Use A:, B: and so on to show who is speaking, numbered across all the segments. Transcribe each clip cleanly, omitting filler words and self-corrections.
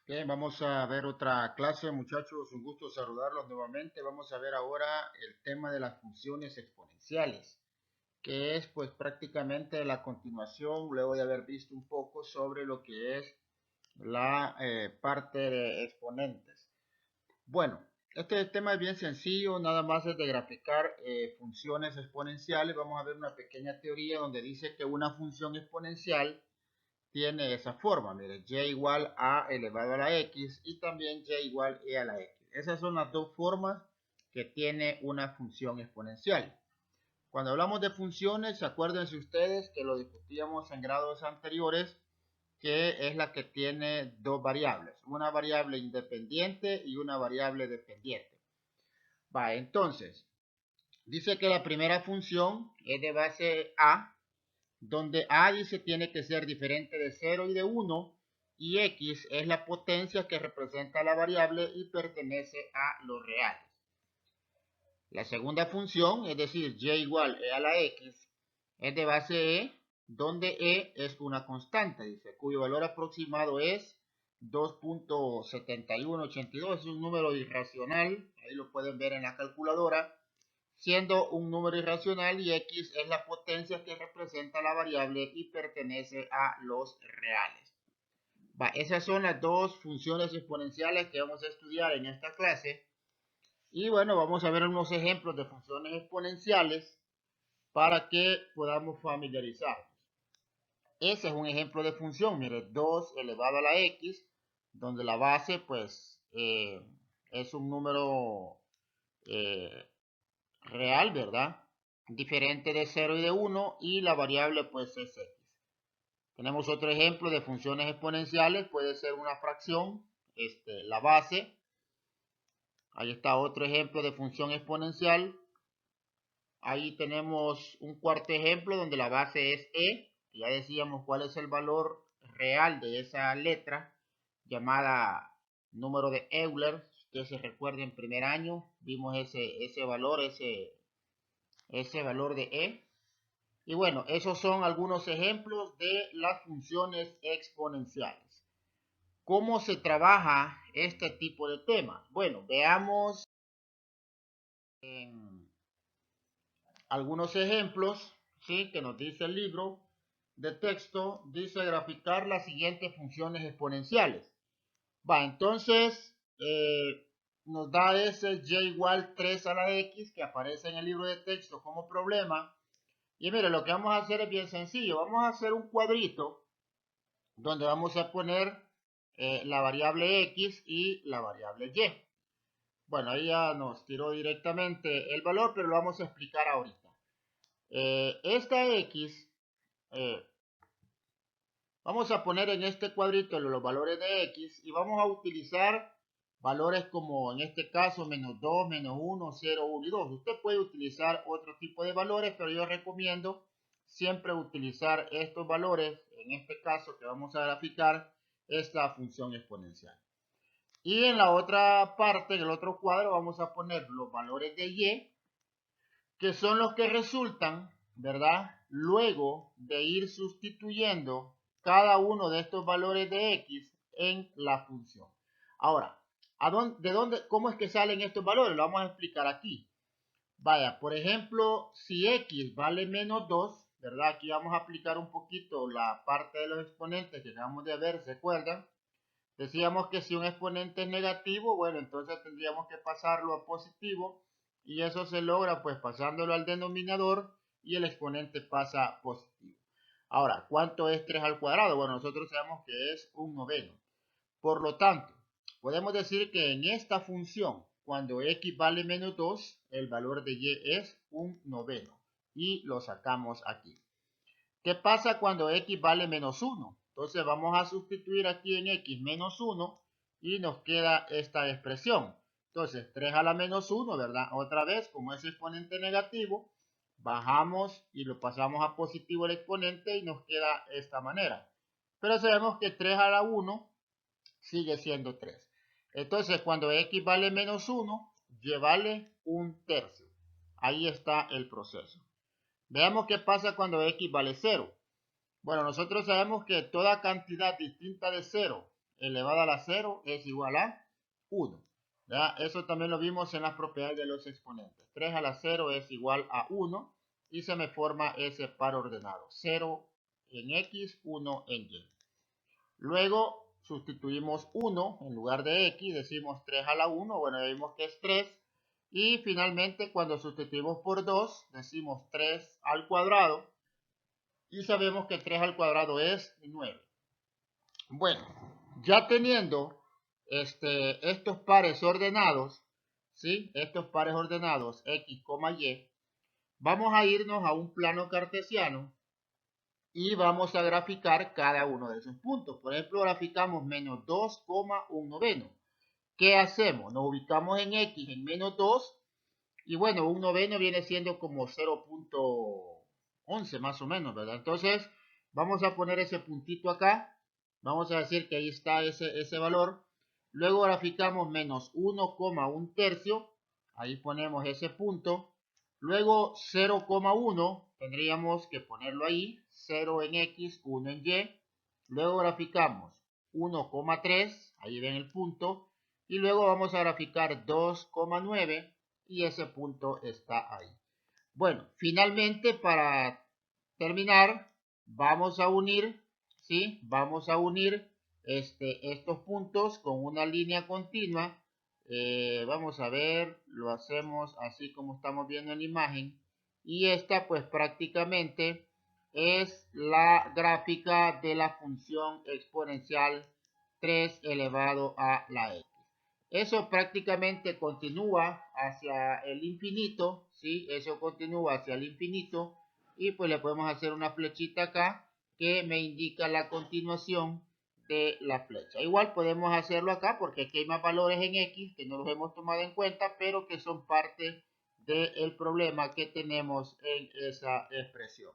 A: Bien, vamos a ver otra clase, muchachos. Un gusto saludarlos nuevamente. Vamos a ver ahora el tema de las funciones exponenciales, que es pues prácticamente la continuación, luego de haber visto un poco sobre lo que es la parte de exponentes. Bueno, este tema es bien sencillo, nada más es de graficar funciones exponenciales. Vamos a ver una pequeña teoría donde dice que una función exponencial tiene esa forma, mire, y igual a elevado a la x y también y igual e a la x. Esas son las dos formas que tiene una función exponencial. Cuando hablamos de funciones, acuérdense ustedes que lo discutíamos en grados anteriores, que es la que tiene dos variables, una variable independiente y una variable dependiente. Va, entonces, dice que la primera función es de base a, donde a dice tiene que ser diferente de 0 y de 1 y x es la potencia que representa la variable y pertenece a los reales. La segunda función, es decir, y igual e a la x, es de base e, donde e es una constante, dice, cuyo valor aproximado es 2.7182, es un número irracional, ahí lo pueden ver en la calculadora, siendo un número irracional y x es la potencia que representa la variable y pertenece a los reales. Va, esas son las dos funciones exponenciales que vamos a estudiar en esta clase. Y bueno, vamos a ver unos ejemplos de funciones exponenciales para que podamos familiarizarnos. Ese es un ejemplo de función, mire, 2 elevado a la x, donde la base pues es un número eh, real, ¿verdad? Diferente de 0 y de 1 y la variable pues es x. Tenemos otro ejemplo de funciones exponenciales, puede ser una fracción, la base. Ahí está otro ejemplo de función exponencial. Ahí tenemos un cuarto ejemplo donde la base es e. Ya decíamos cuál es el valor real de esa letra llamada número de Euler. Si ustedes se recuerdan en primer año, vimos ese valor, ese valor de e. Y bueno, esos son algunos ejemplos de las funciones exponenciales. ¿Cómo se trabaja este tipo de temas? Bueno, veamos en algunos ejemplos, ¿sí? Que nos dice el libro de texto. Dice graficar las siguientes funciones exponenciales. Va, entonces nos da ese y igual 3 a la x que aparece en el libro de texto como problema. Y mire, lo que vamos a hacer es bien sencillo. Vamos a hacer un cuadrito donde vamos a poner la variable x y la variable y. Bueno, ahí ya nos tiró directamente el valor, pero lo vamos a explicar ahorita. Esta x, eh, vamos a poner en este cuadrito los valores de x y vamos a utilizar valores como en este caso menos 2, menos 1, 0, 1 y 2. Usted puede utilizar otro tipo de valores, pero yo recomiendo siempre utilizar estos valores. En este caso que vamos a graficar esta función exponencial. Y en la otra parte, en el otro cuadro, vamos a poner los valores de y, que son los que resultan, ¿verdad? Luego de ir sustituyendo cada uno de estos valores de x en la función. Ahora, ¿cómo es que salen estos valores? Lo vamos a explicar aquí. Vaya, por ejemplo, si x vale menos 2, ¿verdad? Aquí vamos a aplicar un poquito la parte de los exponentes que acabamos de ver, ¿se acuerdan? Decíamos que si un exponente es negativo, bueno, entonces tendríamos que pasarlo a positivo y eso se logra pues pasándolo al denominador y el exponente pasa positivo. Ahora, ¿cuánto es 3 al cuadrado? Bueno, nosotros sabemos que es un noveno. Por lo tanto, podemos decir que en esta función, cuando x vale menos 2, el valor de y es un noveno y lo sacamos aquí. ¿Qué pasa cuando x vale menos 1? Entonces vamos a sustituir aquí en x menos 1 y nos queda esta expresión. Entonces 3 a la menos 1, ¿verdad? Otra vez, como es exponente negativo, bajamos y lo pasamos a positivo el exponente y nos queda esta manera. Pero sabemos que 3 a la 1 sigue siendo 3. Entonces cuando x vale menos 1, y vale un tercio. Ahí está el proceso. Veamos qué pasa cuando x vale 0. Bueno, nosotros sabemos que toda cantidad distinta de 0 elevado a la 0 es igual a 1. ¿Ya? Eso también lo vimos en las propiedades de los exponentes. 3 a la 0 es igual a 1 y se me forma ese par ordenado. 0 en X, 1 en Y. Luego sustituimos 1 en lugar de X, decimos 3 a la 1, bueno, ya vimos que es 3. Y finalmente cuando sustituimos por 2, decimos 3 al cuadrado. Y sabemos que 3 al cuadrado es 9. Bueno, ya teniendo estos pares ordenados, ¿sí? Estos pares ordenados, X, Y, vamos a irnos a un plano cartesiano y vamos a graficar cada uno de esos puntos. Por ejemplo, graficamos menos 2, 1 noveno. ¿Qué hacemos? Nos ubicamos en X en menos 2 y bueno, un noveno viene siendo como 0.11 más o menos, ¿verdad? Entonces, vamos a poner ese puntito acá. Vamos a decir que ahí está ese valor. Luego graficamos menos 1,1 tercio. Ahí ponemos ese punto. Luego 0,1 tendríamos que ponerlo ahí. 0 en X, 1 en Y. Luego graficamos 1,3. Ahí ven el punto. Y luego vamos a graficar 2,9. Y ese punto está ahí. Bueno, finalmente para terminar, vamos a unir, ¿sí? Vamos a unir estos puntos con una línea continua. Vamos a ver, lo hacemos así como estamos viendo en la imagen. Y esta pues prácticamente es la gráfica de la función exponencial 3 elevado a la x. Eso prácticamente continúa hacia el infinito, ¿sí? Eso continúa hacia el infinito y pues le podemos hacer una flechita acá que me indica la continuación de la flecha. Igual podemos hacerlo acá porque aquí hay más valores en X que no los hemos tomado en cuenta, pero que son parte del problema que tenemos en esa expresión.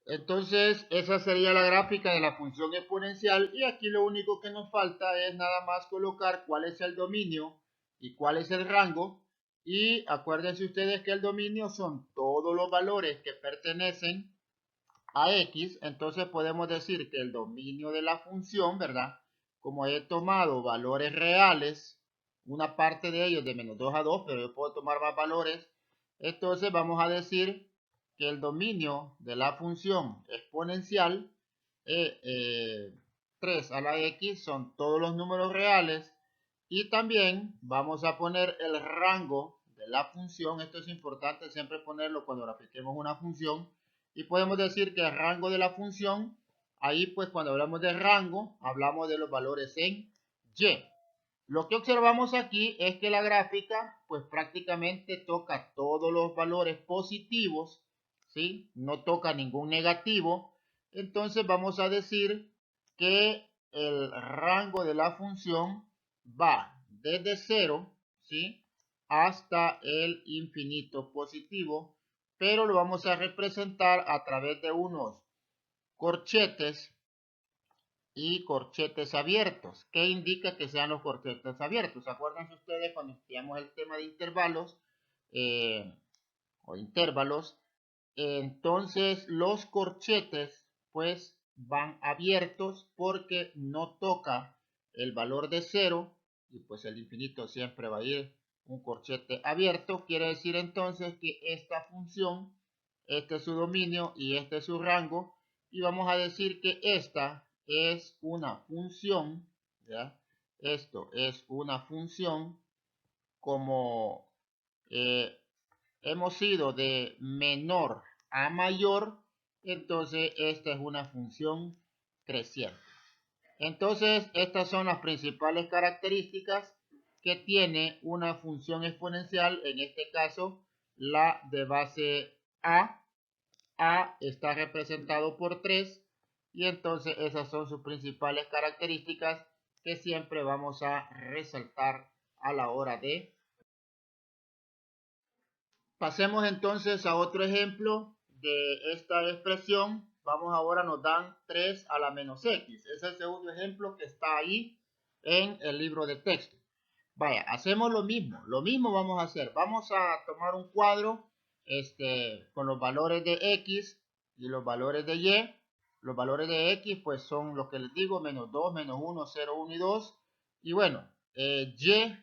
A: Entonces, esa sería la gráfica de la función exponencial y aquí lo único que nos falta es nada más colocar cuál es el dominio y cuál es el rango. Y acuérdense ustedes que el dominio son todos los valores que pertenecen a X. Entonces podemos decir que el dominio de la función, ¿verdad? Como he tomado valores reales, una parte de ellos de menos 2 a 2, pero yo puedo tomar más valores. Entonces vamos a decir que el dominio de la función exponencial 3 a la x son todos los números reales y también vamos a poner el rango de la función. Esto es importante siempre ponerlo cuando grafiquemos una función y podemos decir que el rango de la función, ahí pues cuando hablamos de rango hablamos de los valores en y. Lo que observamos aquí es que la gráfica pues prácticamente toca todos los valores positivos, ¿sí? No toca ningún negativo. Entonces vamos a decir que el rango de la función va desde 0, ¿sí? Hasta el infinito positivo, pero lo vamos a representar a través de unos corchetes y corchetes abiertos. ¿Qué indica que sean los corchetes abiertos? Acuérdense ustedes cuando estudiamos el tema de intervalos o intervalos. Entonces los corchetes pues van abiertos porque no toca el valor de 0 y pues el infinito siempre va a ir un corchete abierto. Quiere decir entonces que esta función, este es su dominio y este es su rango y vamos a decir que esta es una función, ¿ya? Esto es una función como hemos ido de menor a mayor, entonces esta es una función creciente. Entonces estas son las principales características que tiene una función exponencial, en este caso la de base A. A está representado por 3 y entonces esas son sus principales características que siempre vamos a resaltar a la hora de. Pasemos entonces a otro ejemplo de esta expresión. Vamos ahora, nos dan 3 a la menos x. Es el segundo ejemplo que está ahí en el libro de texto. Vaya, hacemos lo mismo vamos a hacer. Vamos a tomar un cuadro con los valores de x y los valores de y. Los valores de x pues son lo que les digo, menos 2, menos 1, 0, 1 y 2. Y bueno, y,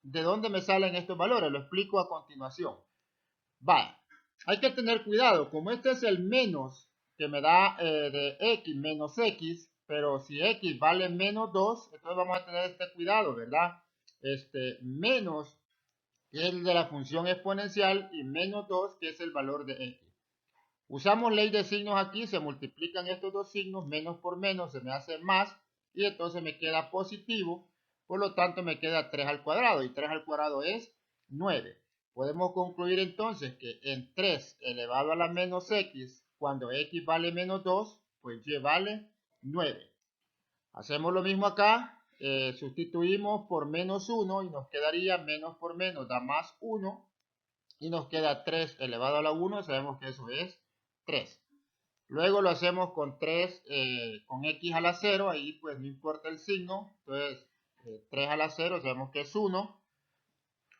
A: ¿de dónde me salen estos valores? Lo explico a continuación. Vale, hay que tener cuidado, como este es el menos que me da de x menos x, pero si x vale menos 2, entonces vamos a tener este cuidado, ¿verdad? Menos que es el de la función exponencial y menos 2 que es el valor de x. Usamos ley de signos aquí, se multiplican estos dos signos, menos por menos se me hace más y entonces me queda positivo, por lo tanto me queda 3 al cuadrado y 3 al cuadrado es 9. Podemos concluir entonces que en 3 elevado a la menos x, cuando x vale menos 2, pues y vale 9. Hacemos lo mismo acá, sustituimos por menos 1 y nos quedaría menos por menos da más 1 y nos queda 3 elevado a la 1, sabemos que eso es 3. Luego lo hacemos con 3, con x a la 0, ahí pues no importa el signo, entonces 3 a la 0 sabemos que es 1.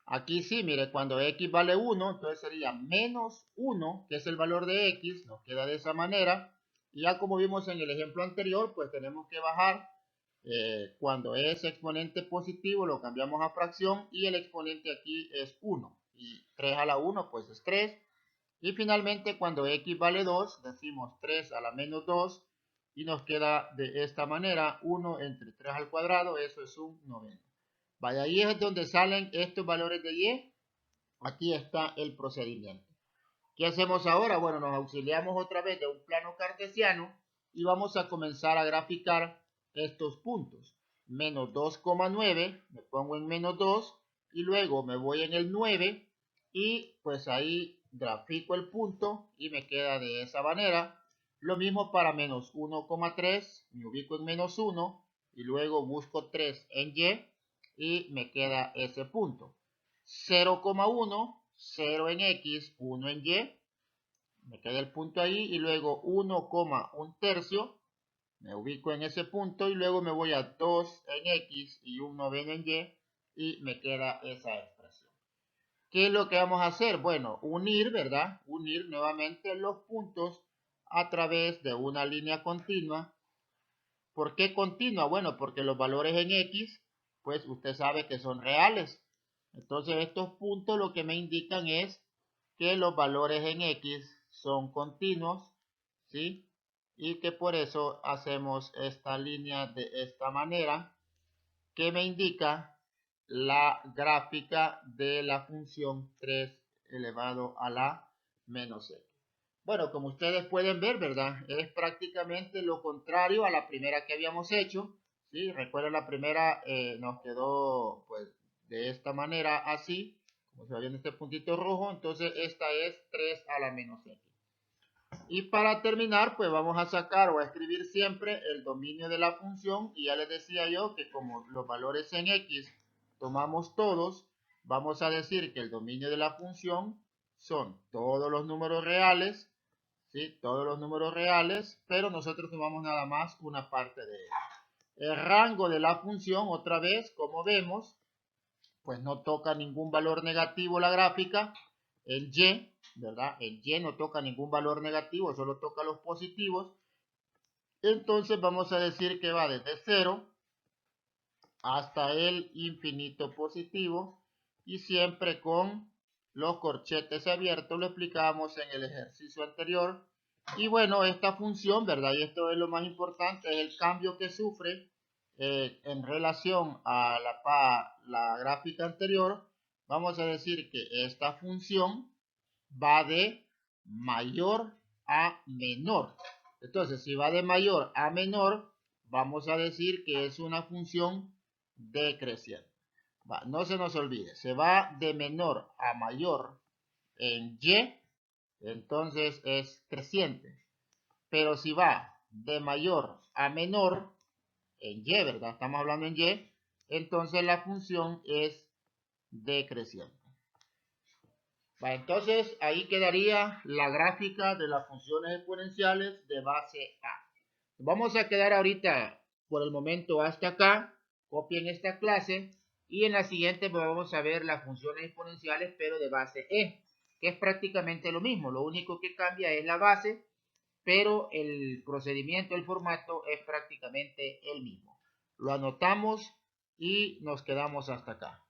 A: Aquí sí, mire, cuando x vale 1, entonces sería menos 1, que es el valor de x, nos queda de esa manera. Y ya como vimos en el ejemplo anterior, pues tenemos que bajar, cuando es exponente positivo lo cambiamos a fracción y el exponente aquí es 1. Y 3 a la 1 pues es 3. Y finalmente cuando x vale 2, decimos 3 a la menos 2 y nos queda de esta manera 1 entre 3 al cuadrado, eso es un noveno. Vaya, ahí es donde salen estos valores de y. Aquí está el procedimiento. ¿Qué hacemos ahora? Bueno, nos auxiliamos otra vez de un plano cartesiano y vamos a comenzar a graficar estos puntos. Menos 2,9, me pongo en menos 2 y luego me voy en el 9 y pues ahí grafico el punto y me queda de esa manera. Lo mismo para menos 1,3, me ubico en menos 1 y luego busco 3 en y me queda ese punto. 0,1, 0 en x, 1 en y, me queda el punto ahí y luego 1,1 tercio, me ubico en ese punto y luego me voy a 2 en x y un noveno en y me queda esa expresión. ¿Qué es lo que vamos a hacer? Bueno, unir, ¿verdad? Unir nuevamente los puntos a través de una línea continua. ¿Por qué continua? Bueno, porque los valores en x, pues usted sabe que son reales. Entonces estos puntos lo que me indican es que los valores en x son continuos, ¿sí? Y que por eso hacemos esta línea de esta manera, que me indica la gráfica de la función 3 elevado a la menos x. Bueno, como ustedes pueden ver, ¿verdad? Es prácticamente lo contrario a la primera que habíamos hecho, ¿sí? Recuerden, la primera nos quedó, pues, de esta manera, así, como se ve en este puntito rojo, entonces esta es 3 a la menos x. Y para terminar, pues vamos a sacar o a escribir siempre el dominio de la función, y ya les decía yo que como los valores en x tomamos todos, vamos a decir que el dominio de la función son todos los números reales, ¿sí? Todos los números reales, pero nosotros tomamos nada más una parte de ellos. El rango de la función, otra vez, como vemos, pues no toca ningún valor negativo la gráfica. El y, ¿verdad? El y no toca ningún valor negativo, solo toca los positivos. Entonces vamos a decir que va desde 0 hasta el infinito positivo y siempre con los corchetes abiertos. Lo explicábamos en el ejercicio anterior. Y bueno, esta función, ¿verdad? Y esto es lo más importante, es el cambio que sufre en relación a la gráfica anterior. Vamos a decir que esta función va de mayor a menor. Entonces, si va de mayor a menor, vamos a decir que es una función decreciente. No se nos olvide, se va de menor a mayor en y, entonces es creciente. Pero si va de mayor a menor en y, ¿verdad? Estamos hablando en y, entonces la función es decreciente. Entonces ahí quedaría la gráfica de las funciones exponenciales de base A. Vamos a quedar ahorita por el momento hasta acá. Copien esta clase y en la siguiente vamos a ver las funciones exponenciales pero de base E, que es prácticamente lo mismo. Lo único que cambia es la base pero el procedimiento, el formato es prácticamente el mismo. Lo anotamos y nos quedamos hasta acá.